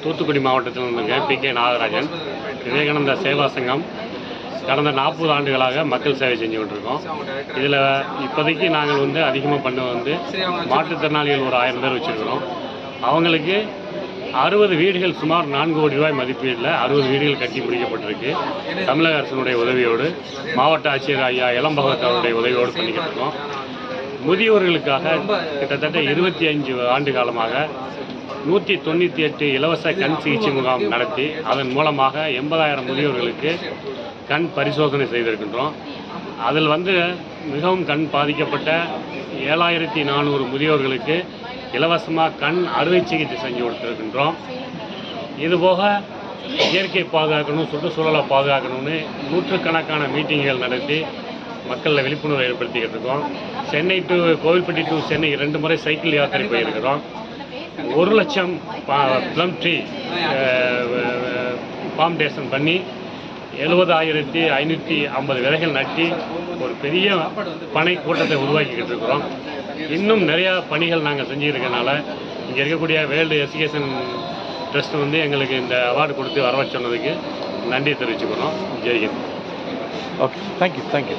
தூத்துக்குடி மாவட்டத்தில் இருந்திருக்கேன். PK நாகராஜன். விவேகானந்தா சேவா சங்கம் கடந்த 40 ஆண்டுகளாக மக்கள் சேவை செஞ்சு கொண்டிருக்கோம். இதில் இப்போதைக்கு நாங்கள் அதிகமாக பண்ண மாற்றுத்திறனாளிகள் ஒரு 1000 பேர் வச்சுருக்கிறோம். அவங்களுக்கு 60 வீடுகள் சுமார் 4 கோடி ரூபாய் மதிப்பீட்டில் 60 வீடுகள் கட்டி முடிக்கப்பட்டிருக்கு. தமிழக அரசினுடைய உதவியோடு, மாவட்ட ஆட்சியர் ஐயா இளம்பகவத் அவருடைய உதவியோடு பண்ணிக்கிட்டு இருக்கோம். முதியோர்களுக்காக கிட்டத்தட்ட 25 ஆண்டு காலமாக 198 இலவச கண் சிகிச்சை முகாம் நடத்தி அதன் மூலமாக 80,000 முதியோர்களுக்கு கண் பரிசோதனை செய்திருக்கின்றோம். அதில் மிகவும் கண் பாதிக்கப்பட்ட 7,400 முதியோர்களுக்கு இலவசமாக கண் அறுவை சிகிச்சை செஞ்சு கொடுத்துருக்கின்றோம். இதுபோக இயற்கை பாதுகாக்கணும், சுற்றுச்சூழலை பாதுகாக்கணும்னு நூற்றுக்கணக்கான மீட்டிங்குகள் நடத்தி மக்களில் விழிப்புணர்வு ஏற்படுத்திக்கிட்டு இருக்கோம். சென்னை டு கோவில்பட்டி டு சென்னை 2 முறை சைக்கிள் யாத்திரை போயிருக்கிறோம். 1 லட்சம் ப்ளம் ட்ரீ ஃபார்ம்டேஷன் பண்ணி 70,550 விதைகள் நட்டி ஒரு பெரிய பனை கூட்டத்தை உருவாக்கிக்கிட்டு இருக்கிறோம். இன்னும் நிறையா பணிகள் நாங்கள் செஞ்சுருக்கனால இங்கே இருக்கக்கூடிய வேர்ல்டு எஜுகேஷன் ட்ரஸ்ட் எங்களுக்கு இந்த அவார்டு கொடுத்து வர சொன்னதுக்கு நன்றி தெரிவிச்சுக்கிறோம். ஜெய்ஹிந்த். Okay, thank you.